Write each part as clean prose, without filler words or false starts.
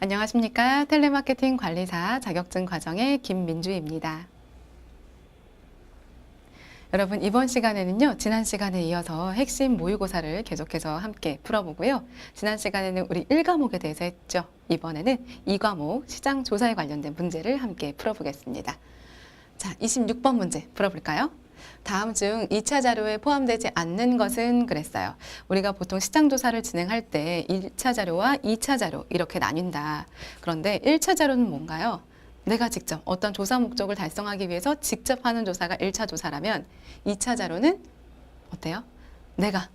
안녕하십니까. 텔레마케팅 관리사 자격증 과정의 김민주입니다. 여러분, 이번 시간에는요, 지난 시간에 이어서 핵심 모의고사를 계속해서 함께 풀어보고요. 지난 시간에는 우리 1과목에 대해서 했죠. 이번에는 2과목 시장 조사에 관련된 문제를 함께 풀어보겠습니다. 자, 26번 문제 풀어볼까요? 다음 중 2차 자료에 포함되지 않는 것은 그랬어요. 우리가 보통 시장조사를 진행할 때 1차 자료와 2차 자료 이렇게 나뉜다. 그런데 1차 자료는 뭔가요? 내가 직접 어떤 조사 목적을 달성하기 위해서 직접 하는 조사가 1차 조사라면 2차 자료는 어때요? 내가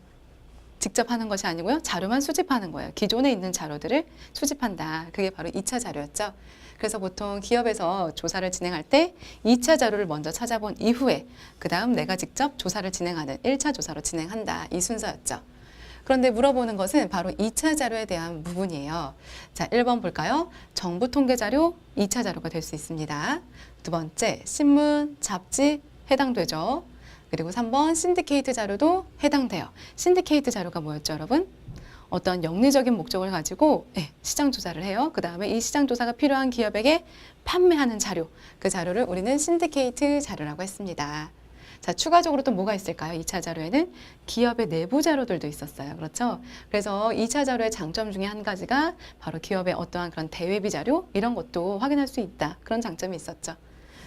직접 하는 것이 아니고요. 자료만 수집하는 거예요. 기존에 있는 자료들을 수집한다. 그게 바로 2차 자료였죠. 그래서 보통 기업에서 조사를 진행할 때 2차 자료를 먼저 찾아본 이후에 그 다음 내가 직접 조사를 진행하는 1차 조사로 진행한다. 이 순서였죠. 그런데 물어보는 것은 바로 2차 자료에 대한 부분이에요. 자, 1번 볼까요? 정부 통계 자료 2차 자료가 될 수 있습니다. 두 번째, 신문, 잡지 해당되죠. 그리고 3번 신디케이트 자료도 해당돼요. 신디케이트 자료가 뭐였죠, 여러분? 어떤 영리적인 목적을 가지고 시장 조사를 해요. 그 다음에 이 시장 조사가 필요한 기업에게 판매하는 자료, 그 자료를 우리는 신디케이트 자료라고 했습니다. 자, 추가적으로 또 뭐가 있을까요? 2차 자료에는 기업의 내부 자료들도 있었어요. 그렇죠? 그래서 2차 자료의 장점 중에 한 가지가 바로 기업의 어떠한 그런 대외비 자료 이런 것도 확인할 수 있다. 그런 장점이 있었죠.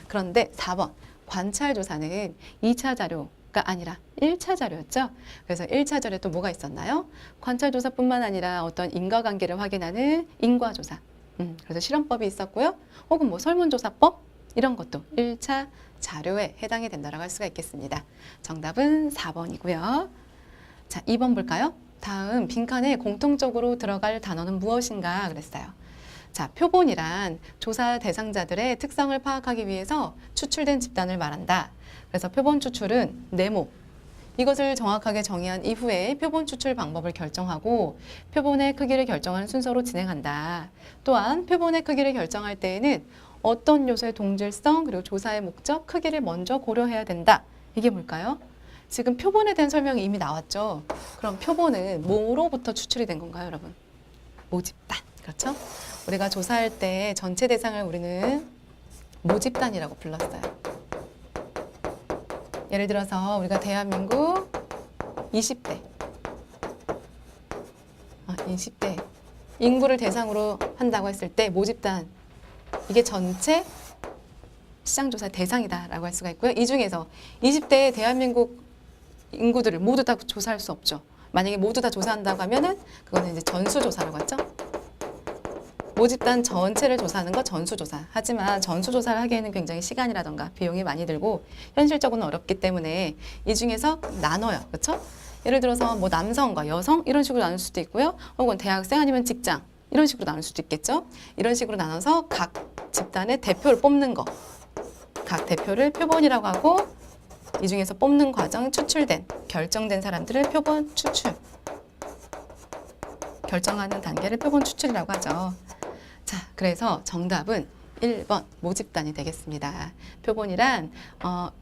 그런데 4번 관찰 조사는 2차 자료가 아니라 1차 자료였죠. 그래서 1차 자료에 또 뭐가 있었나요? 관찰 조사뿐만 아니라 어떤 인과관계를 확인하는 인과조사. 그래서 실험법이 있었고요. 혹은 뭐 설문조사법 이런 것도 1차 자료에 해당이 된다고 할 수가 있겠습니다. 정답은 4번이고요. 자, 2번 볼까요? 다음 빈칸에 공통적으로 들어갈 단어는 무엇인가 그랬어요. 자, 표본이란 조사 대상자들의 특성을 파악하기 위해서 추출된 집단을 말한다. 그래서 표본 추출은 네모. 이것을 정확하게 정의한 이후에 표본 추출 방법을 결정하고 표본의 크기를 결정하는 순서로 진행한다. 또한 표본의 크기를 결정할 때에는 어떤 요소의 동질성 그리고 조사의 목적, 크기를 먼저 고려해야 된다. 이게 뭘까요? 지금 표본에 대한 설명이 이미 나왔죠. 그럼 표본은 뭐로부터 추출이 된 건가요, 여러분? 모집단. 그렇죠? 우리가 조사할 때 전체 대상을 우리는 모집단이라고 불렀어요. 예를 들어서 우리가 대한민국 20대 인구를 대상으로 한다고 했을 때 모집단 이게 전체 시장조사 대상이다라고 할 수가 있고요. 이 중에서 20대 대한민국 인구들을 모두 다 조사할 수 없죠. 만약에 모두 다 조사한다고 하면은 그거는 이제 전수조사라고 하죠. 모집단 전체를 조사하는 거 전수조사. 하지만 전수조사를 하기에는 굉장히 시간이라던가 비용이 많이 들고 현실적으로는 어렵기 때문에 이 중에서 나눠요. 그렇죠? 예를 들어서 뭐 남성과 여성 이런 식으로 나눌 수도 있고요. 혹은 대학생 아니면 직장 이런 식으로 나눌 수도 있겠죠. 이런 식으로 나눠서 각 집단의 대표를 뽑는 거. 각 대표를 표본이라고 하고 이 중에서 뽑는 과정 추출된 결정된 사람들을 표본 추출. 결정하는 단계를 표본 추출이라고 하죠. 자, 그래서 정답은 1번 모집단이 되겠습니다. 표본이란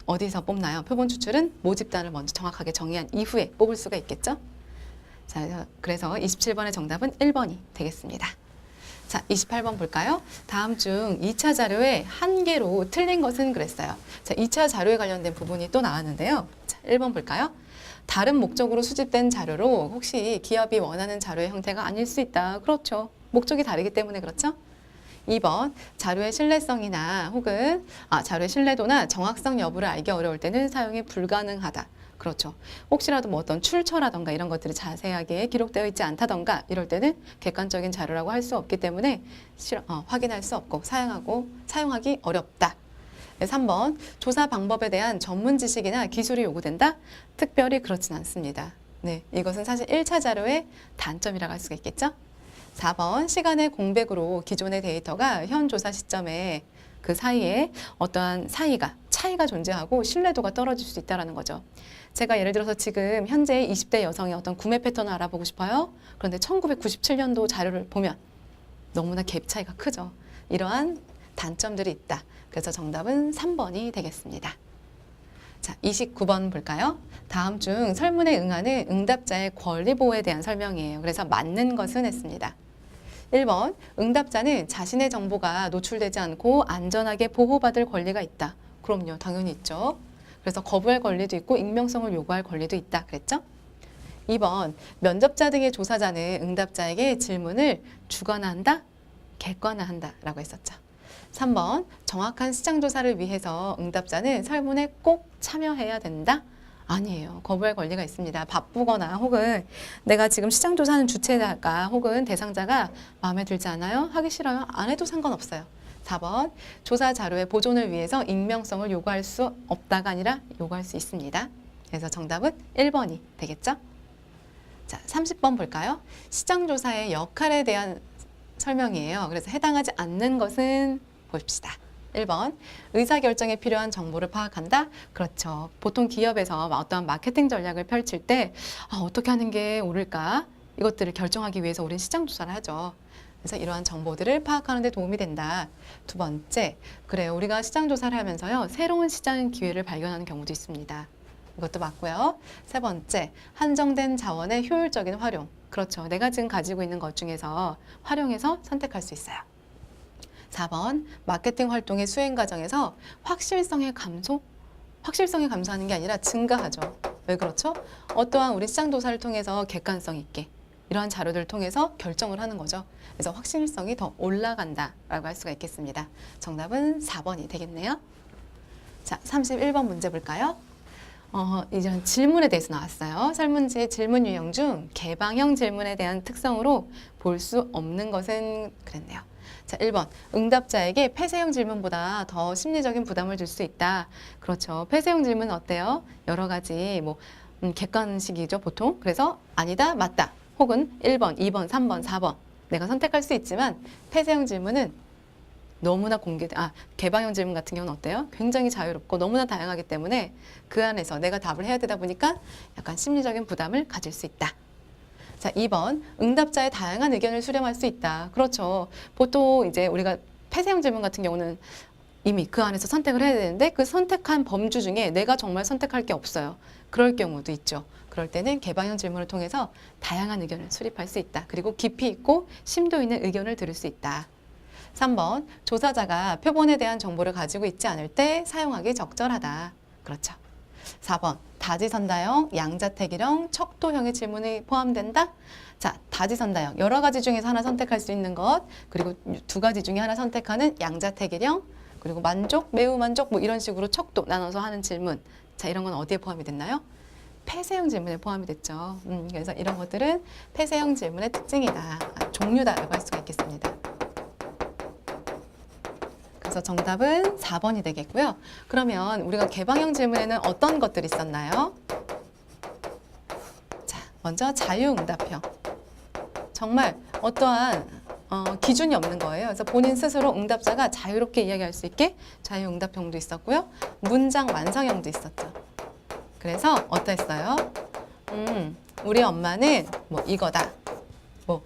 어디서 뽑나요? 표본 추출은 모집단을 먼저 정확하게 정의한 이후에 뽑을 수가 있겠죠? 자, 그래서 27번의 정답은 1번이 되겠습니다. 자, 28번 볼까요? 다음 중 2차 자료에 한 개로 틀린 것은 그랬어요. 자, 2차 자료에 관련된 부분이 또 나왔는데요. 자, 1번 볼까요? 다른 목적으로 수집된 자료로 혹시 기업이 원하는 자료의 형태가 아닐 수 있다. 그렇죠. 목적이 다르기 때문에 그렇죠. 2번 자료의 신뢰성이나 혹은 자료의 신뢰도나 정확성 여부를 알기 어려울 때는 사용이 불가능하다. 그렇죠. 혹시라도 뭐 어떤 출처라던가 이런 것들이 자세하게 기록되어 있지 않다던가 이럴 때는 객관적인 자료라고 할 수 없기 때문에 확인할 수 없고 사용하기 어렵다. 3번 조사 방법에 대한 전문 지식이나 기술이 요구된다? 특별히 그렇진 않습니다. 네, 이것은 사실 1차 자료의 단점이라고 할 수가 있겠죠. 4번 시간의 공백으로 기존의 데이터가 현 조사 시점에 그 사이에 어떠한 차이가 존재하고 신뢰도가 떨어질 수 있다는 거죠. 제가 예를 들어서 지금 현재 20대 여성의 어떤 구매 패턴을 알아보고 싶어요. 그런데 1997년도 자료를 보면 너무나 갭 차이가 크죠. 이러한 단점들이 있다. 그래서 정답은 3번이 되겠습니다. 자, 29번 볼까요? 다음 중 설문에 응하는 응답자의 권리 보호에 대한 설명이에요. 그래서 맞는 것은 했습니다. 1번, 응답자는 자신의 정보가 노출되지 않고 안전하게 보호받을 권리가 있다. 그럼요, 당연히 있죠. 그래서 거부할 권리도 있고 익명성을 요구할 권리도 있다. 그랬죠? 2번, 면접자 등의 조사자는 응답자에게 질문을 주관화한다, 객관화한다 라고 했었죠. 3번, 정확한 시장조사를 위해서 응답자는 설문에 꼭 참여해야 된다? 아니에요. 거부할 권리가 있습니다. 바쁘거나 혹은 내가 지금 시장조사하는 주체자가 혹은 대상자가 마음에 들지 않아요? 하기 싫어요? 안 해도 상관없어요. 4번, 조사 자료의 보존을 위해서 익명성을 요구할 수 없다가 아니라 요구할 수 있습니다. 그래서 정답은 1번이 되겠죠? 자, 30번 볼까요? 시장조사의 역할에 대한 설명이에요. 그래서 해당하지 않는 것은 봅시다. 1번, 의사결정에 필요한 정보를 파악한다? 그렇죠. 보통 기업에서 어떠한 마케팅 전략을 펼칠 때 어떻게 하는 게 옳을까? 이것들을 결정하기 위해서 우리는 시장조사를 하죠. 그래서 이러한 정보들을 파악하는 데 도움이 된다. 두 번째, 그래요. 우리가 시장조사를 하면서요. 새로운 시장 기회를 발견하는 경우도 있습니다. 이것도 맞고요. 세 번째, 한정된 자원의 효율적인 활용. 그렇죠. 내가 지금 가지고 있는 것 중에서 활용해서 선택할 수 있어요. 4번, 마케팅 활동의 수행 과정에서 확실성의 감소? 확실성이 감소하는 게 아니라 증가하죠. 왜 그렇죠? 어떠한 우리 시장 조사를 통해서 객관성 있게 이러한 자료들을 통해서 결정을 하는 거죠. 그래서 확실성이 더 올라간다라고 할 수가 있겠습니다. 정답은 4번이 되겠네요. 자, 31번 문제 볼까요? 이런 질문에 대해서 나왔어요. 설문지의 질문 유형 중 개방형 질문에 대한 특성으로 볼 수 없는 것은 그랬네요. 자, 1번. 응답자에게 폐쇄형 질문보다 더 심리적인 부담을 줄 수 있다. 그렇죠. 폐쇄형 질문은 어때요? 여러 가지 객관식이죠, 보통. 그래서 아니다, 맞다. 혹은 1번, 2번, 3번, 4번. 내가 선택할 수 있지만 폐쇄형 질문은 너무나 개방형 질문 같은 경우는 어때요? 굉장히 자유롭고 너무나 다양하기 때문에 그 안에서 내가 답을 해야 되다 보니까 약간 심리적인 부담을 가질 수 있다. 자, 2번. 응답자의 다양한 의견을 수렴할 수 있다. 그렇죠. 보통 이제 우리가 폐쇄형 질문 같은 경우는 이미 그 안에서 선택을 해야 되는데 그 선택한 범주 중에 내가 정말 선택할 게 없어요. 그럴 경우도 있죠. 그럴 때는 개방형 질문을 통해서 다양한 의견을 수립할 수 있다. 그리고 깊이 있고 심도 있는 의견을 들을 수 있다. 3번, 조사자가 표본에 대한 정보를 가지고 있지 않을 때 사용하기 적절하다. 그렇죠. 4번, 다지선다형, 양자택일형, 척도형의 질문이 포함된다? 자, 다지선다형, 여러 가지 중에서 하나 선택할 수 있는 것, 그리고 두 가지 중에 하나 선택하는 양자택일형, 그리고 만족, 매우 만족, 뭐 이런 식으로 척도 나눠서 하는 질문. 자, 이런 건 어디에 포함이 됐나요? 폐쇄형 질문에 포함이 됐죠. 그래서 이런 것들은 폐쇄형 질문의 특징이다, 종류다라고 할 수가 있겠습니다. 그래서 정답은 4번이 되겠고요. 그러면 우리가 개방형 질문에는 어떤 것들이 있었나요? 자, 먼저 자유응답형. 정말 어떠한 기준이 없는 거예요. 그래서 본인 스스로 응답자가 자유롭게 이야기할 수 있게 자유응답형도 있었고요. 문장 완성형도 있었죠. 그래서 어땠어요? 우리 엄마는 뭐 이거다. 뭐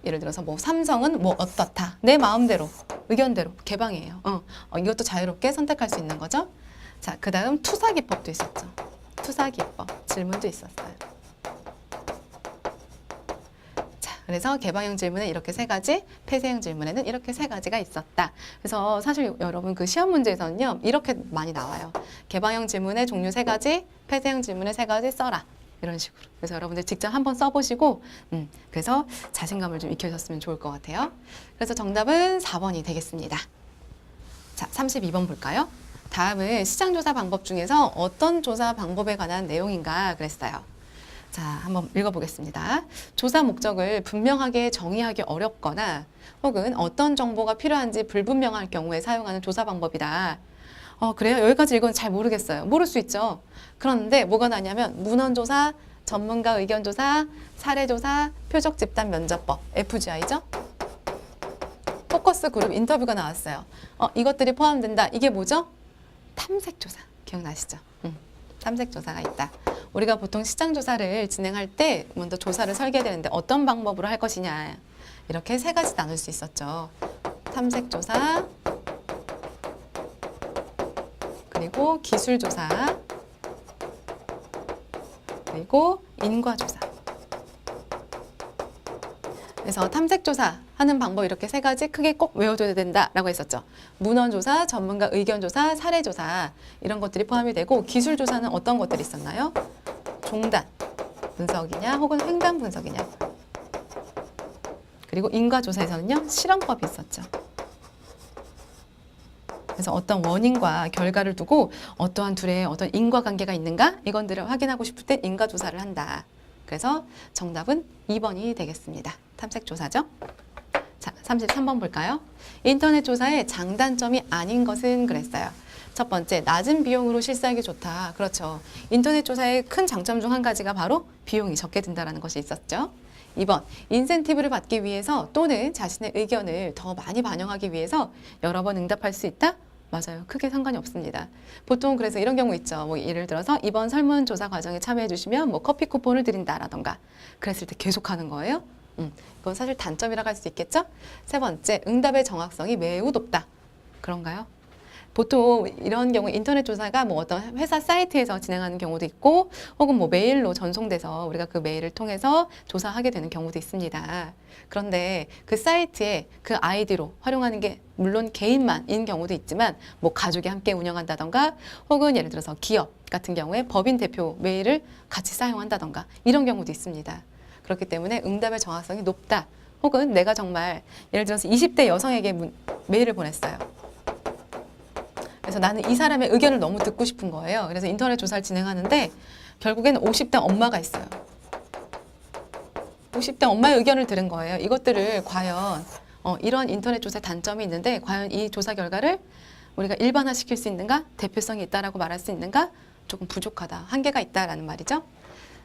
예를 들어서 뭐 삼성은 뭐 어떻다. 내 마음대로, 의견대로 개방이에요. 이것도 자유롭게 선택할 수 있는 거죠. 자, 그 다음 투사기법도 있었죠. 투사기법 질문도 있었어요. 자, 그래서 개방형 질문은 이렇게 세 가지, 폐쇄형 질문에는 이렇게 세 가지가 있었다. 그래서 사실 여러분 그 시험 문제에서는요, 이렇게 많이 나와요. 개방형 질문의 종류 세 가지, 폐쇄형 질문의 세 가지 써라. 이런 식으로. 그래서 여러분들 직접 한번 써보시고 그래서 자신감을 좀 익혀주셨으면 좋을 것 같아요. 그래서 정답은 4번이 되겠습니다. 자, 32번 볼까요? 다음은 시장조사 방법 중에서 어떤 조사 방법에 관한 내용인가 그랬어요. 자, 한번 읽어보겠습니다. 조사 목적을 분명하게 정의하기 어렵거나 혹은 어떤 정보가 필요한지 불분명할 경우에 사용하는 조사 방법이다. 그래요? 여기까지 읽으면 잘 모르겠어요. 모를 수 있죠. 그런데 뭐가 나냐면 문헌조사, 전문가 의견조사, 사례조사, 표적집단 면접법, FGI죠? 포커스 그룹 인터뷰가 나왔어요. 이것들이 포함된다. 이게 뭐죠? 탐색조사. 기억나시죠? 탐색조사가 있다. 우리가 보통 시장조사를 진행할 때 먼저 조사를 설계되는데 어떤 방법으로 할 것이냐. 이렇게 세 가지 나눌 수 있었죠. 탐색조사, 그리고 기술조사, 그리고 인과조사. 그래서 탐색조사 하는 방법 이렇게 세 가지 크게 꼭 외워둬야 된다라고 했었죠. 문헌조사, 전문가 의견조사, 사례조사 이런 것들이 포함이 되고 기술조사는 어떤 것들이 있었나요? 종단 분석이냐 혹은 횡단 분석이냐. 그리고 인과조사에서는요. 실험법이 있었죠. 그래서 어떤 원인과 결과를 두고 어떠한 둘의 어떤 인과관계가 있는가 이건들을 확인하고 싶을 땐 인과조사를 한다. 그래서 정답은 2번이 되겠습니다. 탐색조사죠. 자, 33번 볼까요? 인터넷 조사의 장단점이 아닌 것은 그랬어요. 첫 번째, 낮은 비용으로 실시하기 좋다. 그렇죠. 인터넷 조사의 큰 장점 중 한 가지가 바로 비용이 적게 든다는 것이 있었죠. 2번, 인센티브를 받기 위해서 또는 자신의 의견을 더 많이 반영하기 위해서 여러 번 응답할 수 있다? 맞아요. 크게 상관이 없습니다. 보통 그래서 이런 경우 있죠. 뭐 예를 들어서 이번 설문조사 과정에 참여해 주시면 뭐 커피 쿠폰을 드린다라던가 그랬을 때 계속 하는 거예요. 이건 사실 단점이라고 할 수 있겠죠. 세 번째, 응답의 정확성이 매우 높다. 그런가요? 보통 이런 경우 인터넷 조사가 뭐 어떤 회사 사이트에서 진행하는 경우도 있고 혹은 뭐 메일로 전송돼서 우리가 그 메일을 통해서 조사하게 되는 경우도 있습니다. 그런데 그 사이트에 그 아이디로 활용하는 게 물론 개인만인 경우도 있지만 뭐 가족이 함께 운영한다던가 혹은 예를 들어서 기업 같은 경우에 법인 대표 메일을 같이 사용한다던가 이런 경우도 있습니다. 그렇기 때문에 응답의 정확성이 높다. 혹은 내가 정말 예를 들어서 20대 여성에게 메일을 보냈어요. 그래서 나는 이 사람의 의견을 너무 듣고 싶은 거예요. 그래서 인터넷 조사를 진행하는데 결국에는 50대 엄마가 있어요. 50대 엄마의 의견을 들은 거예요. 이것들을 과연 이런 인터넷 조사의 단점이 있는데 과연 이 조사 결과를 우리가 일반화시킬 수 있는가? 대표성이 있다라고 말할 수 있는가? 조금 부족하다. 한계가 있다라는 말이죠.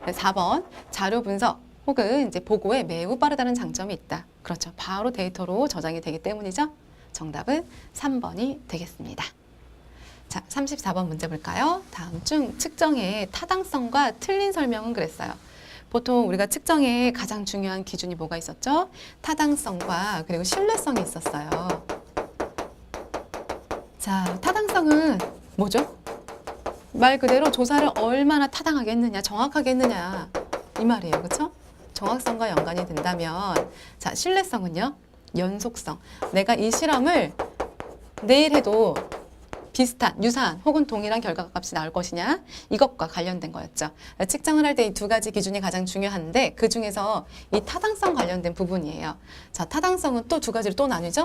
4번 자료 분석 혹은 이제 보고에 매우 빠르다는 장점이 있다. 그렇죠. 바로 데이터로 저장이 되기 때문이죠. 정답은 3번이 되겠습니다. 자, 34번 문제 볼까요? 다음 중 측정의 타당성과 틀린 설명은 그랬어요. 보통 우리가 측정의 가장 중요한 기준이 뭐가 있었죠? 타당성과 그리고 신뢰성이 있었어요. 자, 타당성은 뭐죠? 말 그대로 조사를 얼마나 타당하게 했느냐, 정확하게 했느냐 이 말이에요. 그렇죠? 정확성과 연관이 된다면 자, 신뢰성은요? 연속성. 내가 이 실험을 내일 해도 비슷한, 유사한 혹은 동일한 결과값이 나올 것이냐 이것과 관련된 거였죠. 측정을 할 때 이 두 가지 기준이 가장 중요한데 그 중에서 이 타당성 관련된 부분이에요. 자, 타당성은 또 두 가지로 또 나뉘죠.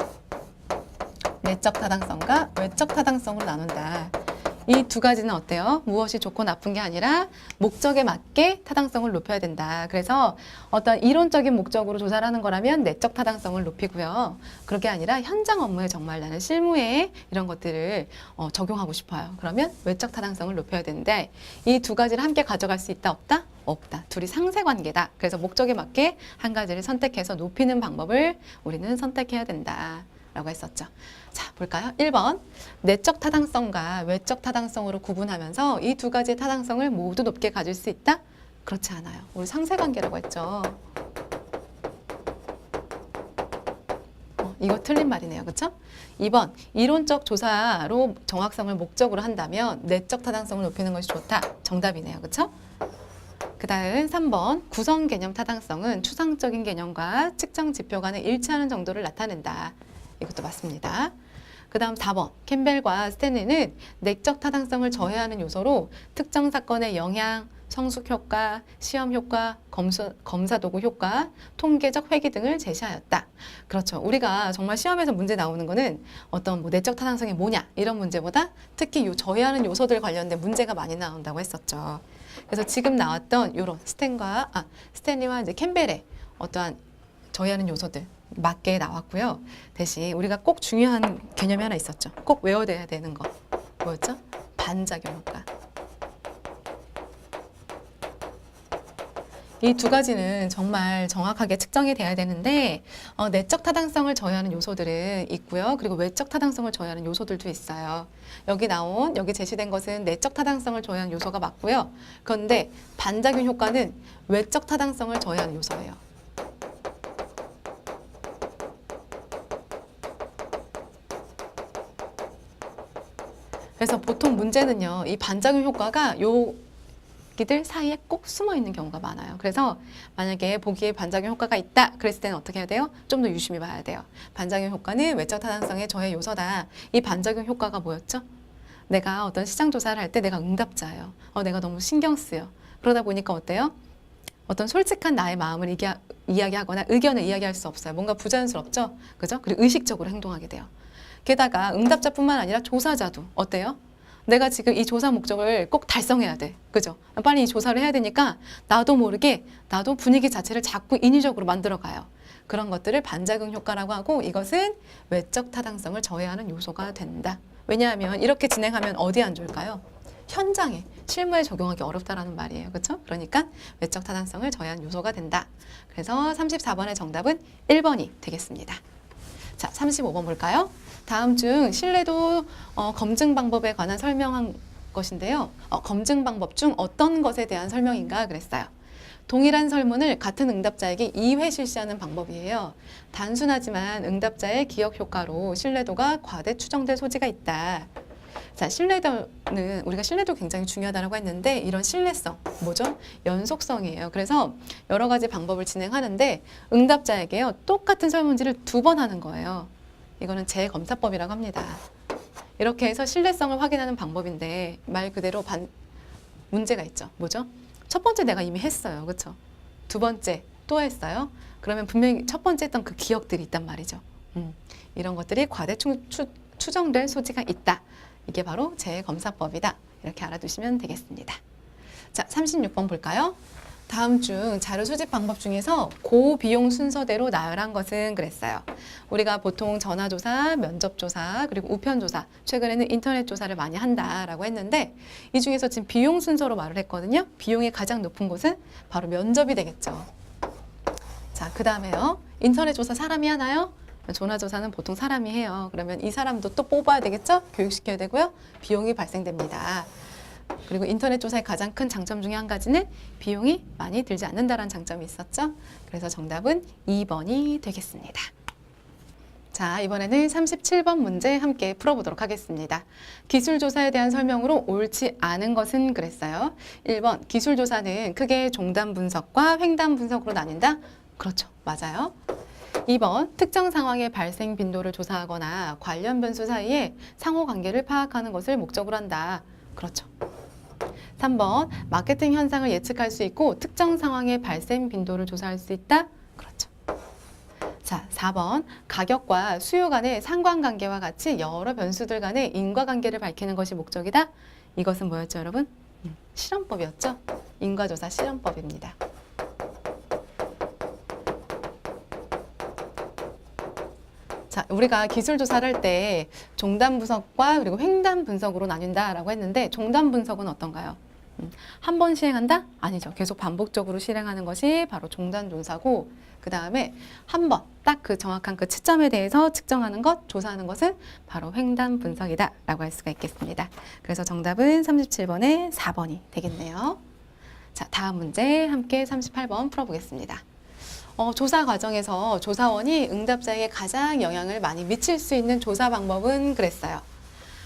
내적 타당성과 외적 타당성으로 나눈다. 이 두 가지는 어때요? 무엇이 좋고 나쁜 게 아니라 목적에 맞게 타당성을 높여야 된다. 그래서 어떤 이론적인 목적으로 조사를 하는 거라면 내적 타당성을 높이고요. 그렇게 아니라 현장 업무에 정말 나는 실무에 이런 것들을 적용하고 싶어요. 그러면 외적 타당성을 높여야 되는데 이 두 가지를 함께 가져갈 수 있다 없다? 없다. 둘이 상쇄관계다. 그래서 목적에 맞게 한 가지를 선택해서 높이는 방법을 우리는 선택해야 된다. 라고 했었죠. 자, 볼까요? 1번. 내적 타당성과 외적 타당성으로 구분하면서 이 두 가지의 타당성을 모두 높게 가질 수 있다? 그렇지 않아요. 우리 상쇄관계라고 했죠. 이거 틀린 말이네요. 그렇죠? 2번. 이론적 조사로 정확성을 목적으로 한다면 내적 타당성을 높이는 것이 좋다. 정답이네요. 그렇죠? 그 다음 3번. 구성 개념 타당성은 추상적인 개념과 측정 지표 간의 일치하는 정도를 나타낸다. 이것도 맞습니다. 그 다음 4번. 캠벨과 스탠리는 내적 타당성을 저해하는 요소로 특정 사건의 영향, 성숙 효과, 시험 효과, 검사 도구 효과, 통계적 회귀 등을 제시하였다. 그렇죠. 우리가 정말 시험에서 문제 나오는 거는 어떤 뭐 내적 타당성이 뭐냐 이런 문제보다 특히 요 저해하는 요소들 관련된 문제가 많이 나온다고 했었죠. 그래서 지금 나왔던 요런 스탠리와 이제 캠벨의 어떠한 저해하는 요소들 맞게 나왔고요. 대신 우리가 꼭 중요한 개념이 하나 있었죠. 꼭 외워둬야 되는 거. 뭐였죠? 반작용 효과. 이 두 가지는 정말 정확하게 측정이 돼야 되는데 내적 타당성을 저해하는 요소들은 있고요. 그리고 외적 타당성을 저해하는 요소들도 있어요. 여기 제시된 것은 내적 타당성을 저해하는 요소가 맞고요. 그런데 반작용 효과는 외적 타당성을 저해하는 요소예요. 그래서 보통 문제는요, 이 반작용 효과가 여기 글귀들 사이에 꼭 숨어 있는 경우가 많아요. 그래서 만약에 보기에 반작용 효과가 있다 그랬을 때는 어떻게 해야 돼요? 좀 더 유심히 봐야 돼요. 반작용 효과는 외적 타당성의 저해 요소다. 이 반작용 효과가 뭐였죠? 내가 어떤 시장 조사를 할 때 내가 응답자예요. 내가 너무 신경 쓰여. 그러다 보니까 어때요? 어떤 솔직한 나의 마음을 이야기하거나 의견을 이야기할 수 없어요. 뭔가 부자연스럽죠? 그죠? 그리고 의식적으로 행동하게 돼요. 게다가 응답자뿐만 아니라 조사자도 어때요? 내가 지금 이 조사 목적을 꼭 달성해야 돼. 그죠? 빨리 이 조사를 해야 되니까 나도 모르게 나도 분위기 자체를 자꾸 인위적으로 만들어가요. 그런 것들을 반작용 효과라고 하고 이것은 외적 타당성을 저해하는 요소가 된다. 왜냐하면 이렇게 진행하면 어디에 안 좋을까요? 현장에, 실무에 적용하기 어렵다라는 말이에요. 그렇죠? 그러니까 외적 타당성을 저해한 요소가 된다. 그래서 34번의 정답은 1번이 되겠습니다. 자, 35번 볼까요? 다음 중 신뢰도 검증 방법에 관한 설명한 것인데요. 검증 방법 중 어떤 것에 대한 설명인가 그랬어요. 동일한 설문을 같은 응답자에게 2회 실시하는 방법이에요. 단순하지만 응답자의 기억 효과로 신뢰도가 과대 추정될 소지가 있다. 자, 신뢰도는 우리가 신뢰도 굉장히 중요하다고 했는데 이런 신뢰성, 뭐죠? 연속성이에요. 그래서 여러 가지 방법을 진행하는데 응답자에게요. 똑같은 설문지를 2번 하는 거예요. 이거는 재검사법이라고 합니다. 이렇게 해서 신뢰성을 확인하는 방법인데 말 그대로 문제가 있죠. 뭐죠? 첫 번째 내가 이미 했어요. 그렇죠? 두 번째 또 했어요. 그러면 분명히 첫 번째 했던 그 기억들이 있단 말이죠. 이런 것들이 과대 추정될 소지가 있다. 이게 바로 재검사법이다. 이렇게 알아두시면 되겠습니다. 자, 36번 볼까요? 다음 중 자료 수집 방법 중에서 고비용 순서대로 나열한 것은 그랬어요. 우리가 보통 전화조사, 면접조사, 그리고 우편조사, 최근에는 인터넷 조사를 많이 한다라고 했는데 이 중에서 지금 비용 순서로 말을 했거든요. 비용이 가장 높은 곳은 바로 면접이 되겠죠. 자, 그 다음에요. 인터넷 조사 사람이 하나요? 전화조사는 보통 사람이 해요. 그러면 이 사람도 또 뽑아야 되겠죠? 교육시켜야 되고요. 비용이 발생됩니다. 그리고 인터넷 조사의 가장 큰 장점 중에 한 가지는 비용이 많이 들지 않는다는 장점이 있었죠. 그래서 정답은 2번이 되겠습니다. 자, 이번에는 37번 문제 함께 풀어보도록 하겠습니다. 기술조사에 대한 설명으로 옳지 않은 것은 그랬어요. 1번, 기술조사는 크게 종단 분석과 횡단 분석으로 나뉜다? 그렇죠. 맞아요. 2번, 특정 상황의 발생 빈도를 조사하거나 관련 변수 사이에 상호관계를 파악하는 것을 목적으로 한다. 그렇죠. 3번, 마케팅 현상을 예측할 수 있고 특정 상황의 발생 빈도를 조사할 수 있다? 그렇죠. 자, 4번, 가격과 수요 간의 상관관계와 같이 여러 변수들 간의 인과관계를 밝히는 것이 목적이다? 이것은 뭐였죠, 여러분? 실험법이었죠? 인과조사 실험법입니다. 자, 우리가 기술 조사를 할 때 종단 분석과 그리고 횡단 분석으로 나뉜다라고 했는데 종단 분석은 어떤가요? 한 번 시행한다? 아니죠. 계속 반복적으로 실행하는 것이 바로 종단 조사고 그 다음에 한 번 딱 그 정확한 그 시점에 대해서 측정하는 것, 조사하는 것은 바로 횡단 분석이다 라고 할 수가 있겠습니다. 그래서 정답은 37번에 4번이 되겠네요. 자, 다음 문제 함께 38번 풀어보겠습니다. 조사 과정에서 조사원이 응답자에게 가장 영향을 많이 미칠 수 있는 조사 방법은 그랬어요.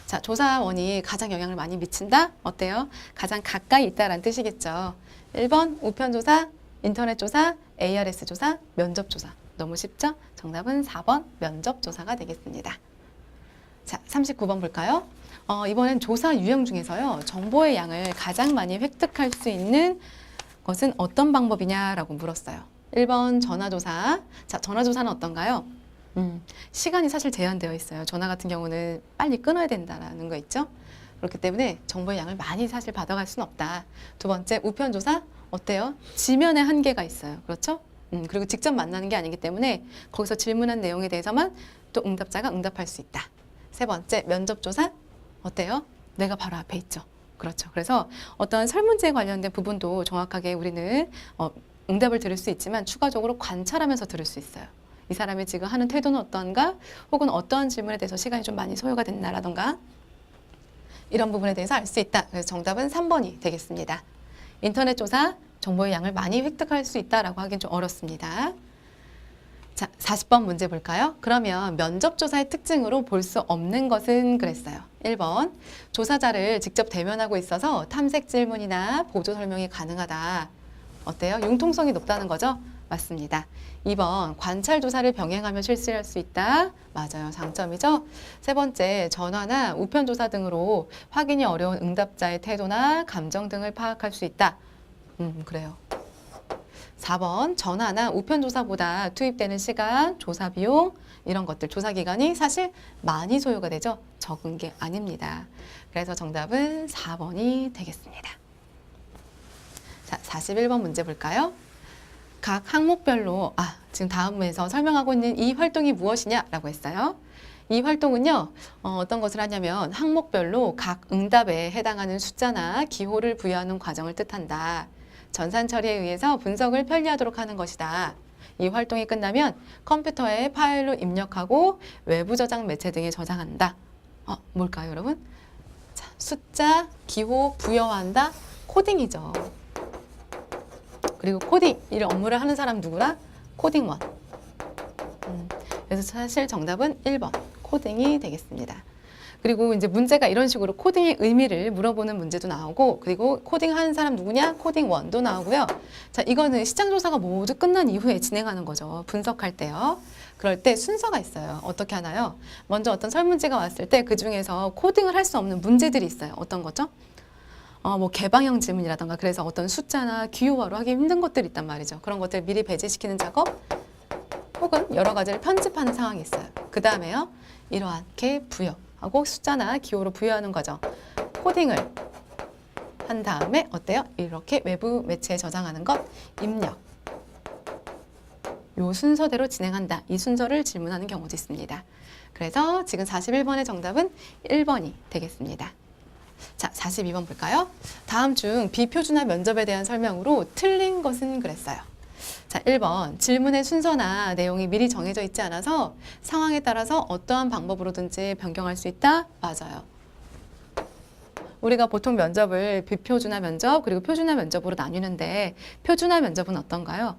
자, 조사원이 가장 영향을 많이 미친다? 어때요? 가장 가까이 있다라는 뜻이겠죠. 1번 우편조사, 인터넷조사, ARS 조사, 면접조사. 너무 쉽죠? 정답은 4번 면접조사가 되겠습니다. 자, 39번 볼까요? 이번엔 조사 유형 중에서요. 정보의 양을 가장 많이 획득할 수 있는 것은 어떤 방법이냐라고 물었어요. 1번 전화조사. 자, 전화조사는 어떤가요? 시간이 사실 제한되어 있어요. 전화 같은 경우는 빨리 끊어야 된다는 거 있죠? 그렇기 때문에 정보의 양을 많이 사실 받아갈 수는 없다. 두 번째, 우편조사. 어때요? 지면에 한계가 있어요. 그렇죠? 그리고 직접 만나는 게 아니기 때문에 거기서 질문한 내용에 대해서만 또 응답자가 응답할 수 있다. 세 번째, 면접조사. 어때요? 내가 바로 앞에 있죠. 그렇죠. 그래서 어떤 설문지에 관련된 부분도 정확하게 우리는 응답을 들을 수 있지만 추가적으로 관찰하면서 들을 수 있어요. 이 사람이 지금 하는 태도는 어떠한가? 혹은 어떠한 질문에 대해서 시간이 좀 많이 소요가 됐나라던가 이런 부분에 대해서 알 수 있다. 그래서 정답은 3번이 되겠습니다. 인터넷 조사, 정보의 양을 많이 획득할 수 있다라고 하긴 좀 어렵습니다. 자, 40번 문제 볼까요? 그러면 면접조사의 특징으로 볼 수 없는 것은 그랬어요. 1번, 조사자를 직접 대면하고 있어서 탐색 질문이나 보조 설명이 가능하다. 어때요? 융통성이 높다는 거죠? 맞습니다. 2번, 관찰 조사를 병행하며 실시할 수 있다. 맞아요. 장점이죠. 세 번째, 전화나 우편 조사 등으로 확인이 어려운 응답자의 태도나 감정 등을 파악할 수 있다. 그래요. 4번, 전화나 우편 조사보다 투입되는 시간, 조사 비용 이런 것들, 조사 기간이 사실 많이 소요가 되죠. 적은 게 아닙니다. 그래서 정답은 4번이 되겠습니다. 자, 41번 문제 볼까요? 각 항목별로 지금 다음에서 설명하고 있는 이 활동이 무엇이냐라고 했어요. 이 활동은요, 어떤 것을 하냐면 항목별로 각 응답에 해당하는 숫자나 기호를 부여하는 과정을 뜻한다. 전산 처리에 의해서 분석을 편리하도록 하는 것이다. 이 활동이 끝나면 컴퓨터에 파일로 입력하고 외부 저장 매체 등에 저장한다. 뭘까요, 여러분? 자, 숫자, 기호, 부여한다. 코딩이죠. 그리고 코딩, 이 업무를 하는 사람 누구라? 코딩원. 그래서 사실 정답은 1번, 코딩이 되겠습니다. 그리고 이제 문제가 이런 식으로 코딩의 의미를 물어보는 문제도 나오고, 그리고 코딩하는 사람 누구냐? 코딩원도 나오고요. 자, 이거는 시장조사가 모두 끝난 이후에 진행하는 거죠. 분석할 때요. 그럴 때 순서가 있어요. 어떻게 하나요? 먼저 어떤 설문지가 왔을 때 그 중에서 코딩을 할 수 없는 문제들이 있어요. 어떤 거죠? 뭐 개방형 질문이라던가 그래서 어떤 숫자나 기호화로 하기 힘든 것들이 있단 말이죠. 그런 것들 미리 배제시키는 작업 혹은 여러 가지를 편집하는 상황이 있어요. 그 다음에요. 이러하게 부여하고 숫자나 기호로 부여하는 거죠. 코딩을 한 다음에 어때요? 이렇게 외부 매체에 저장하는 것, 입력. 요 순서대로 진행한다. 이 순서를 질문하는 경우도 있습니다. 그래서 지금 41번의 정답은 1번이 되겠습니다. 자, 42번 볼까요? 다음 중 비표준화 면접에 대한 설명으로 틀린 것은 그랬어요. 자, 1번, 질문의 순서나 내용이 미리 정해져 있지 않아서 상황에 따라서 어떠한 방법으로든지 변경할 수 있다? 맞아요. 우리가 보통 면접을 비표준화 면접 그리고 표준화 면접으로 나뉘는데 표준화 면접은 어떤가요?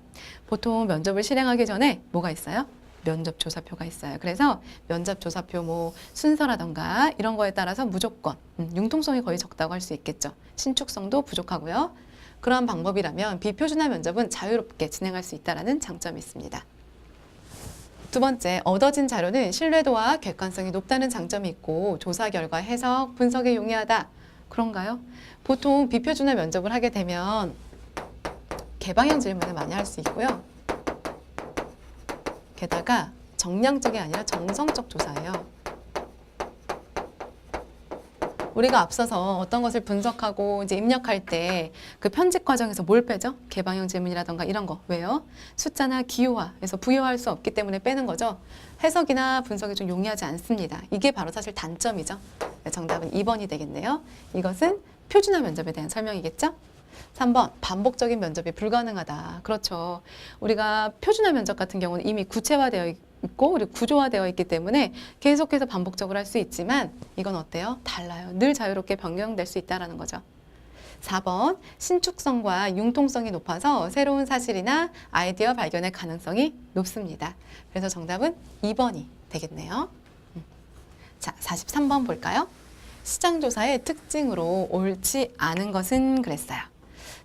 보통 면접을 실행하기 전에 뭐가 있어요? 면접 조사표가 있어요. 그래서 면접 조사표 뭐 순서라던가 이런 거에 따라서 무조건 융통성이 거의 적다고 할 수 있겠죠. 신축성도 부족하고요. 그러한 방법이라면 비표준화 면접은 자유롭게 진행할 수 있다는 장점이 있습니다. 두 번째, 얻어진 자료는 신뢰도와 객관성이 높다는 장점이 있고 조사 결과 해석, 분석에 용이하다. 그런가요? 보통 비표준화 면접을 하게 되면 개방형 질문을 많이 할 수 있고요. 게다가 정량적이 아니라 정성적 조사예요. 우리가 앞서서 어떤 것을 분석하고 이제 입력할 때 그 편집 과정에서 뭘 빼죠? 개방형 질문이라던가 이런 거. 왜요? 숫자나 기호화에서 부여할 수 없기 때문에 빼는 거죠. 해석이나 분석이 좀 용이하지 않습니다. 이게 바로 사실 단점이죠. 네, 정답은 2번이 되겠네요. 이것은 표준화 면접에 대한 설명이겠죠? 3번, 반복적인 면접이 불가능하다. 그렇죠. 우리가 표준화 면접 같은 경우는 이미 구체화되어 있고 그리고 구조화되어 있기 때문에 계속해서 반복적으로 할 수 있지만 이건 어때요? 달라요. 늘 자유롭게 변경될 수 있다는 거죠. 4번, 신축성과 융통성이 높아서 새로운 사실이나 아이디어 발견의 가능성이 높습니다. 그래서 정답은 2번이 되겠네요. 자, 43번 볼까요? 시장조사의 특징으로 옳지 않은 것은 그랬어요.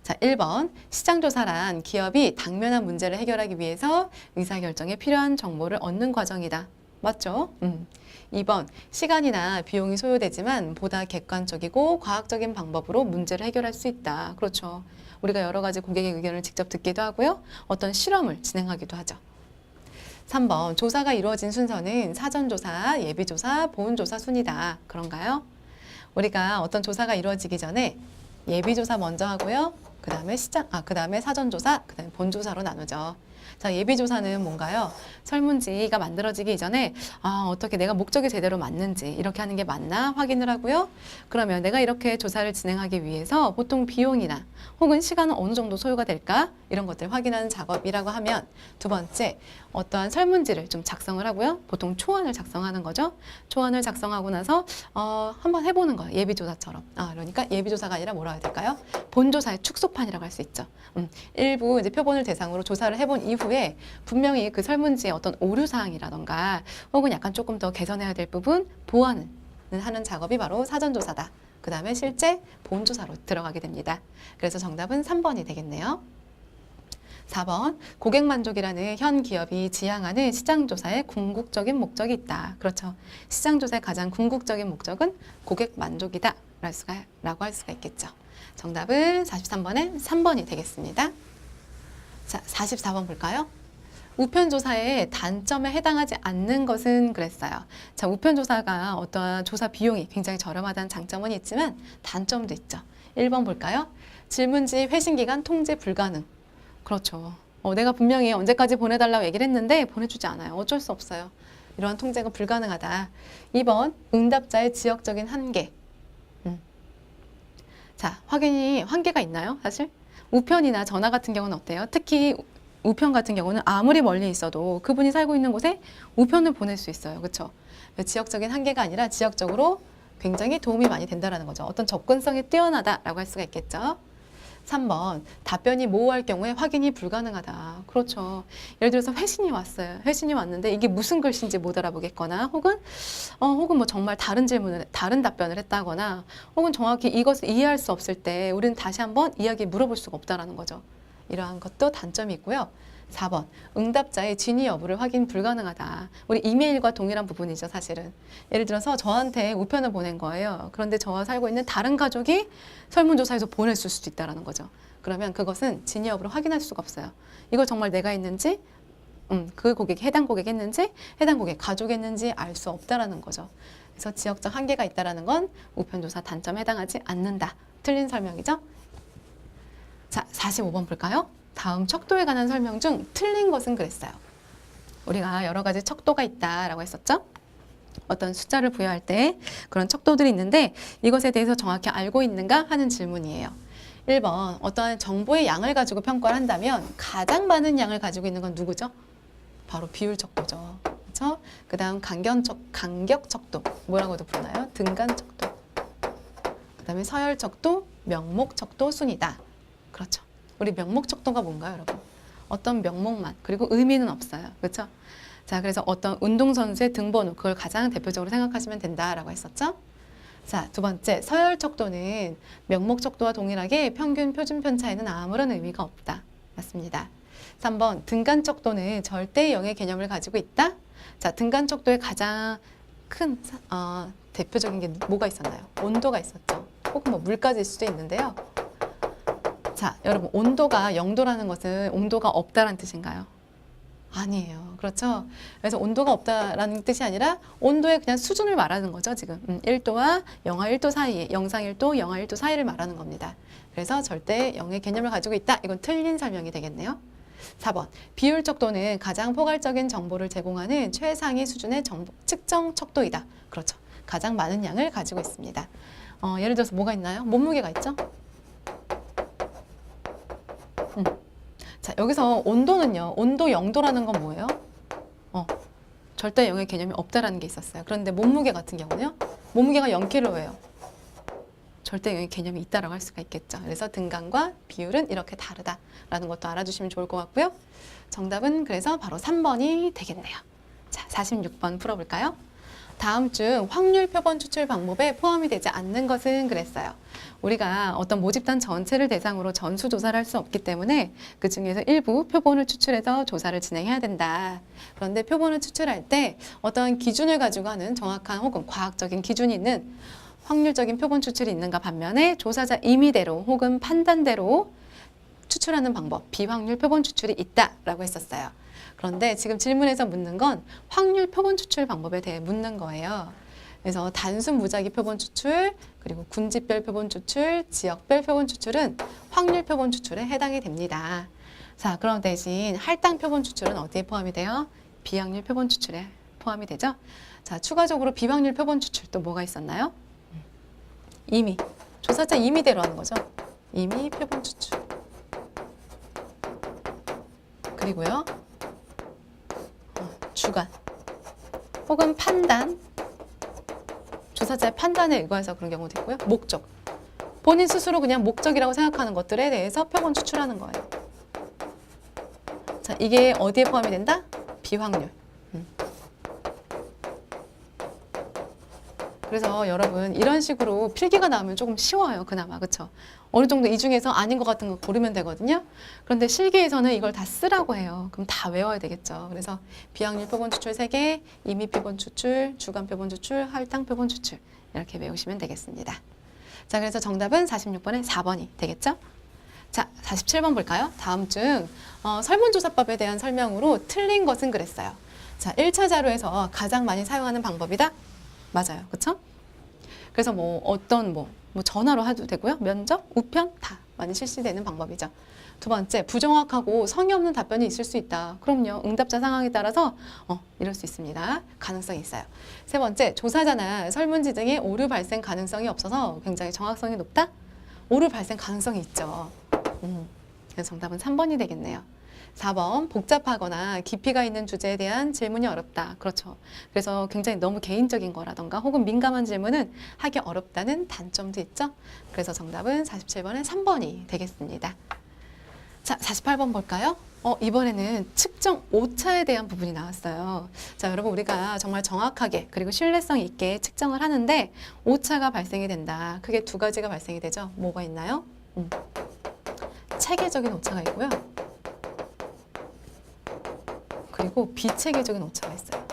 자, 1번, 시장조사란 기업이 당면한 문제를 해결하기 위해서 의사결정에 필요한 정보를 얻는 과정이다. 맞죠? 2번, 시간이나 비용이 소요되지만 보다 객관적이고 과학적인 방법으로 문제를 해결할 수 있다. 그렇죠. 우리가 여러 가지 고객의 의견을 직접 듣기도 하고요. 어떤 실험을 진행하기도 하죠. 3번, 조사가 이루어진 순서는 사전조사, 예비조사, 보훈조사 순이다. 그런가요? 우리가 어떤 조사가 이루어지기 전에 예비조사 먼저 하고요. 그 다음에 사전조사, 그 다음에 본조사로 나누죠. 자, 예비조사는 뭔가요? 설문지가 만들어지기 이전에 어떻게 내가 목적이 제대로 맞는지 이렇게 하는 게 맞나 확인을 하고요. 그러면 내가 이렇게 조사를 진행하기 위해서 보통 비용이나 혹은 시간은 어느 정도 소요가 될까? 이런 것들 확인하는 작업이라고 하면 두 번째, 어떠한 설문지를 좀 작성을 하고요. 보통 초안을 작성하는 거죠. 초안을 작성하고 나서 한번 해보는 거예요. 예비조사처럼. 그러니까 예비조사가 아니라 뭐라 해야 될까요? 본조사의 축소판이라고 할 수 있죠. 일부 이제 표본을 대상으로 조사를 해본 이후에 후에 분명히 그 설문지에 어떤 오류사항이라던가 혹은 약간 조금 더 개선해야 될 부분 보완을 하는 작업이 바로 사전조사다. 그 다음에 실제 본조사로 들어가게 됩니다. 그래서 정답은 3번이 되겠네요. 4번, 고객 만족이라는 현 기업이 지향하는 시장조사의 궁극적인 목적이 있다. 그렇죠. 시장조사의 가장 궁극적인 목적은 고객 만족이다. 라고 할 수가 있겠죠. 정답은 43번에 3번이 되겠습니다. 자, 44번 볼까요? 우편조사의 단점에 해당하지 않는 것은 그랬어요. 자, 우편조사가 어떠한 조사 비용이 굉장히 저렴하다는 장점은 있지만 단점도 있죠. 1번 볼까요? 질문지 회신기간 통제 불가능. 그렇죠. 내가 분명히 언제까지 보내달라고 얘기를 했는데 보내주지 않아요. 어쩔 수 없어요. 이러한 통제가 불가능하다. 2번, 응답자의 지역적인 한계. 자, 확인이 한계가 있나요? 사실 우편이나 전화 같은 경우는 어때요? 특히 우편 같은 경우는 아무리 멀리 있어도 그분이 살고 있는 곳에 우편을 보낼 수 있어요. 그렇죠? 지역적인 한계가 아니라 지역적으로 굉장히 도움이 많이 된다는 거죠. 어떤 접근성이 뛰어나다라고 할 수가 있겠죠. 3번, 답변이 모호할 경우에 확인이 불가능하다. 그렇죠. 예를 들어서 회신이 왔어요. 회신이 왔는데 이게 무슨 글씨인지 못 알아보겠거나 혹은 뭐 정말 다른 질문을, 다른 답변을 했다거나 혹은 정확히 이것을 이해할 수 없을 때 우리는 다시 한번 이야기 물어볼 수가 없다라는 거죠. 이러한 것도 단점이 있고요. 4번, 응답자의 진위 여부를 확인 불가능하다. 우리 이메일과 동일한 부분이죠, 사실은. 예를 들어서 저한테 우편을 보낸 거예요. 그런데 저와 살고 있는 다른 가족이 설문조사에서 보냈을 수도 있다는 거죠. 그러면 그것은 진위 여부를 확인할 수가 없어요. 이걸 정말 내가 했는지, 그 고객이 해당 고객했는지, 해당 고객 가족했는지 알 수 없다라는 거죠. 그래서 지역적 한계가 있다는 건 우편조사 단점에 해당하지 않는다. 틀린 설명이죠. 자, 45번 볼까요? 다음 척도에 관한 설명 중 틀린 것은 그랬어요. 우리가 여러 가지 척도가 있다라고 했었죠. 어떤 숫자를 부여할 때 그런 척도들이 있는데 이것에 대해서 정확히 알고 있는가 하는 질문이에요. 1번, 어떠한 정보의 양을 가지고 평가를 한다면 가장 많은 양을 가지고 있는 건 누구죠? 바로 비율 척도죠. 그렇죠? 그 다음 간격 척도, 뭐라고도 부르나요? 등간 척도. 그 다음에 서열 척도, 명목 척도 순이다. 그렇죠. 우리 명목 척도가 뭔가요, 여러분? 어떤 명목만, 그리고 의미는 없어요. 그렇죠? 자, 그래서 어떤 운동선수의 등번호, 그걸 가장 대표적으로 생각하시면 된다라고 했었죠? 자, 두 번째, 서열 척도는 명목 척도와 동일하게 평균 표준 편차에는 아무런 의미가 없다. 맞습니다. 3번, 등간 척도는 절대 영의 개념을 가지고 있다. 자, 등간 척도의 가장 큰 대표적인 게 뭐가 있었나요? 온도가 있었죠. 혹은 뭐 물가일 수도 있는데요. 자, 여러분, 온도가 0도라는 것은 온도가 없다라는 뜻인가요? 아니에요. 그렇죠? 그래서 온도가 없다라는 뜻이 아니라 온도의 그냥 수준을 말하는 거죠, 지금. 1도와 영하 1도 사이에, 영상 1도, 영하 1도 사이를 말하는 겁니다. 그래서 절대 0의 개념을 가지고 있다. 이건 틀린 설명이 되겠네요. 4번, 비율 척도는 가장 포괄적인 정보를 제공하는 최상위 수준의 측정 척도이다. 그렇죠. 가장 많은 양을 가지고 있습니다. 예를 들어서 뭐가 있나요? 몸무게가 있죠? 자, 여기서 온도는요. 온도 0도라는 건 뭐예요? 절대 0의 개념이 없다라는 게 있었어요. 그런데 몸무게 같은 경우는요. 몸무게가 0kg예요. 절대 0의 개념이 있다라고 할 수가 있겠죠. 그래서 등간과 비율은 이렇게 다르다라는 것도 알아주시면 좋을 것 같고요. 정답은 그래서 바로 3번이 되겠네요. 자, 46번 풀어볼까요? 다음 중 확률 표본 추출 방법에 포함이 되지 않는 것은 그랬어요. 우리가 어떤 모집단 전체를 대상으로 전수조사를 할 수 없기 때문에 그 중에서 일부 표본을 추출해서 조사를 진행해야 된다. 그런데 표본을 추출할 때 어떤 기준을 가지고 하는 정확한 혹은 과학적인 기준이 있는 확률적인 표본 추출이 있는가 반면에 조사자 임의대로 혹은 판단대로 추출하는 방법, 비확률 표본 추출이 있다라고 했었어요. 그런데 지금 질문에서 묻는 건 확률 표본 추출 방법에 대해 묻는 거예요. 그래서 단순 무작위 표본 추출, 그리고 군집별 표본 추출, 지역별 표본 추출은 확률 표본 추출에 해당이 됩니다. 자, 그럼 대신 할당 표본 추출은 어디에 포함이 돼요? 비확률 표본 추출에 포함이 되죠. 자, 추가적으로 비확률 표본 추출 또 뭐가 있었나요? 임의, 조사자 임의대로 하는 거죠. 임의 표본 추출. 그리고요, 주관 혹은 판단, 조사자의 판단에 의거해서 그런 경우도 있고요. 목적, 본인 스스로 그냥 목적이라고 생각하는 것들에 대해서 표본 추출하는 거예요. 자, 이게 어디에 포함이 된다? 비확률. 그래서 여러분 이런 식으로 필기가 나오면 조금 쉬워요. 그나마. 그쵸? 어느 정도 이 중에서 아닌 것 같은 거 고르면 되거든요. 그런데 실기에서는 이걸 다 쓰라고 해요. 그럼 다 외워야 되겠죠. 그래서 비확률 표본 추출 3개, 임의 표본 추출, 주간 표본 추출, 할당 표본 추출 이렇게 외우시면 되겠습니다. 자, 그래서 정답은 46번에 4번이 되겠죠? 자, 47번 볼까요? 다음 중 설문조사법에 대한 설명으로 틀린 것은 그랬어요. 자, 1차 자료에서 가장 많이 사용하는 방법이다? 맞아요. 그쵸? 그래서 뭐 어떤 뭐 전화로 해도 되고요. 면접, 우편 다 많이 실시되는 방법이죠. 두 번째, 부정확하고 성의 없는 답변이 있을 수 있다. 그럼요. 응답자 상황에 따라서 이럴 수 있습니다. 가능성이 있어요. 세 번째, 조사자나 설문지 등의 오류 발생 가능성이 없어서 굉장히 정확성이 높다? 오류 발생 가능성이 있죠. 그래서 정답은 3번이 되겠네요. 4번, 복잡하거나 깊이가 있는 주제에 대한 질문이 어렵다. 그렇죠. 그래서 굉장히 너무 개인적인 거라던가 혹은 민감한 질문은 하기 어렵다는 단점도 있죠. 그래서 정답은 47번에 3번이 되겠습니다. 자, 48번 볼까요? 이번에는 측정 오차에 대한 부분이 나왔어요. 자, 여러분 우리가 정말 정확하게 그리고 신뢰성 있게 측정을 하는데 오차가 발생이 된다. 크게 두 가지가 발생이 되죠. 뭐가 있나요? 체계적인 오차가 있고요. 그리고 비체계적인 오차가 있어요.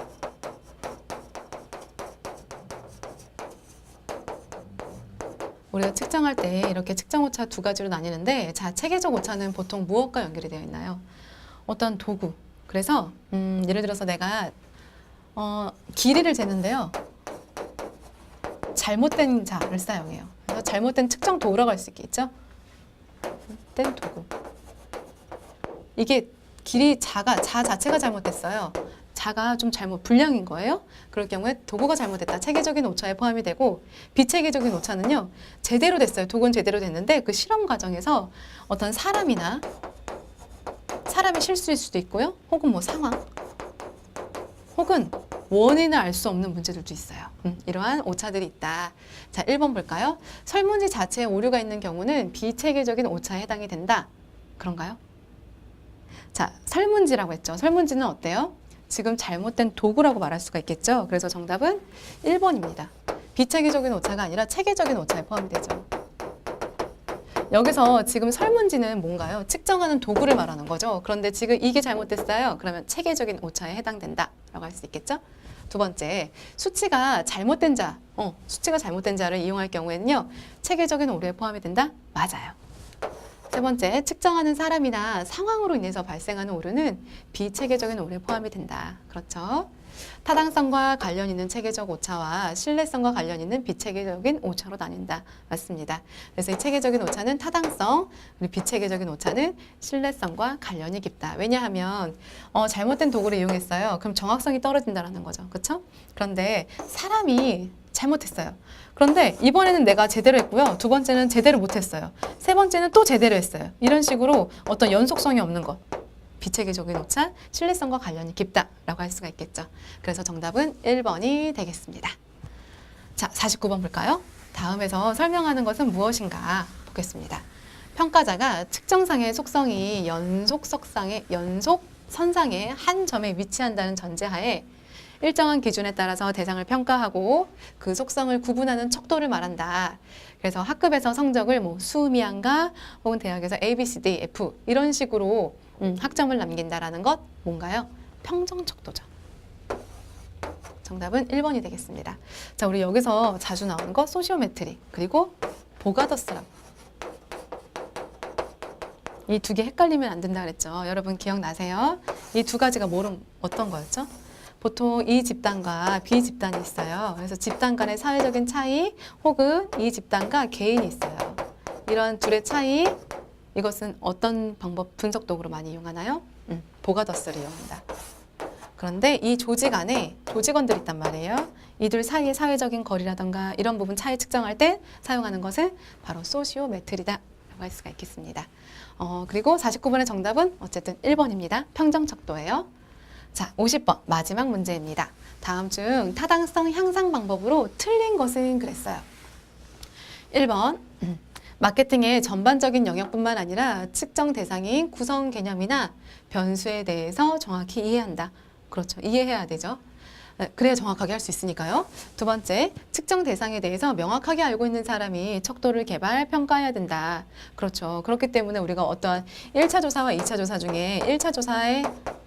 우리가 측정할 때 이렇게 측정 오차 두 가지로 나뉘는데, 자, 체계적 오차는 보통 무엇과 연결이 되어 있나요? 어떤 도구. 그래서 예를 들어서 내가 길이를 재는데요. 잘못된 자를 사용해요. 그래서 잘못된 측정 도구라고 할 수 있겠죠? 잘못된 도구. 이게 길이 자 자체가 잘못됐어요. 자가 좀 불량인 거예요. 그럴 경우에 도구가 잘못됐다. 체계적인 오차에 포함이 되고, 비체계적인 오차는요. 제대로 됐어요. 도구는 제대로 됐는데 그 실험 과정에서 어떤 사람의 실수일 수도 있고요. 혹은 뭐 상황, 혹은 원인을 알 수 없는 문제들도 있어요. 이러한 오차들이 있다. 자, 1번 볼까요? 설문지 자체에 오류가 있는 경우는 비체계적인 오차에 해당이 된다. 그런가요? 자, 설문지라고 했죠. 설문지는 어때요? 지금 잘못된 도구라고 말할 수가 있겠죠. 그래서 정답은 1번입니다. 비체계적인 오차가 아니라 체계적인 오차에 포함이 되죠. 여기서 지금 설문지는 뭔가요? 측정하는 도구를 말하는 거죠. 그런데 지금 이게 잘못됐어요. 그러면 체계적인 오차에 해당된다 라고 할 수 있겠죠. 두 번째, 수치가 잘못된 자를 이용할 경우에는요. 체계적인 오류에 포함이 된다? 맞아요. 세 번째, 측정하는 사람이나 상황으로 인해서 발생하는 오류는 비체계적인 오류에 포함이 된다. 그렇죠? 타당성과 관련 있는 체계적 오차와 신뢰성과 관련 있는 비체계적인 오차로 나뉜다. 맞습니다. 그래서 이 체계적인 오차는 타당성, 그리고 비체계적인 오차는 신뢰성과 관련이 깊다. 왜냐하면 잘못된 도구를 이용했어요. 그럼 정확성이 떨어진다는 거죠. 그렇죠? 그런데 사람이 잘못했어요. 그런데 이번에는 내가 제대로 했고요. 두 번째는 제대로 못했어요. 세 번째는 또 제대로 했어요. 이런 식으로 어떤 연속성이 없는 것. 비체계적인 오차, 신뢰성과 관련이 깊다라고 할 수가 있겠죠. 그래서 정답은 1번이 되겠습니다. 자, 49번 볼까요? 다음에서 설명하는 것은 무엇인가 보겠습니다. 평가자가 측정상의 속성이 연속선상의 한 점에 위치한다는 전제하에 일정한 기준에 따라서 대상을 평가하고 그 속성을 구분하는 척도를 말한다. 그래서 학급에서 성적을 수미양가 혹은 대학에서 A, B, C, D, F 이런 식으로 학점을 남긴다라는 것 뭔가요? 평정 척도죠. 정답은 1번이 되겠습니다. 자, 우리 여기서 자주 나오는 거 소시오메트리 그리고 보가더스라고. 이 두 개 헷갈리면 안 된다 그랬죠. 여러분 기억나세요? 이 두 가지가 어떤 거였죠? 보통 이 집단과 B 집단이 있어요. 그래서 집단 간의 사회적인 차이 혹은 이 집단과 개인이 있어요. 이런 둘의 차이, 이것은 어떤 방법 분석 도구로 많이 이용하나요? 보가더스를 이용한다. 그런데 이 조직 안에 조직원들이 있단 말이에요. 이들 사이의 사회적인 거리라던가 이런 부분 차이 측정할 때 사용하는 것은 바로 소시오메트리다라고 할 수가 있겠습니다. 그리고 49번의 정답은 어쨌든 1번입니다. 평정 척도예요. 자, 50번 마지막 문제입니다. 다음 중 타당성 향상 방법으로 틀린 것은 그랬어요. 1번 마케팅의 전반적인 영역뿐만 아니라 측정 대상인 구성 개념이나 변수에 대해서 정확히 이해한다. 그렇죠. 이해해야 되죠. 그래야 정확하게 할 수 있으니까요. 두 번째, 측정 대상에 대해서 명확하게 알고 있는 사람이 척도를 개발, 평가해야 된다. 그렇죠. 그렇기 때문에 우리가 어떠한 1차 조사와 2차 조사 중에 1차 조사의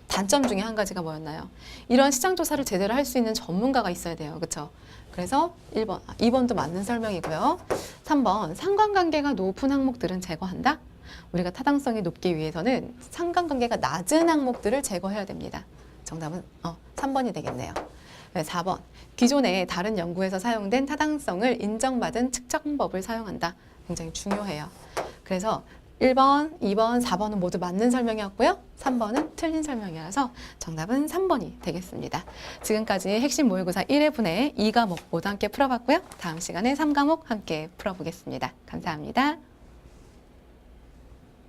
단점 중에 한 가지가 뭐였나요? 이런 시장 조사를 제대로 할 수 있는 전문가가 있어야 돼요. 그렇죠? 그래서 1번, 2번도 맞는 설명이고요. 3번, 상관관계가 높은 항목들은 제거한다. 우리가 타당성이 높기 위해서는 상관관계가 낮은 항목들을 제거해야 됩니다. 정답은 3번이 되겠네요. 4번, 기존의 다른 연구에서 사용된 타당성을 인정받은 측정법을 사용한다. 굉장히 중요해요. 그래서 1번, 2번, 4번은 모두 맞는 설명이었고요. 3번은 틀린 설명이라서 정답은 3번이 되겠습니다. 지금까지 핵심 모의고사 1회분의 2과목 모두 함께 풀어봤고요. 다음 시간에 3과목 함께 풀어보겠습니다. 감사합니다.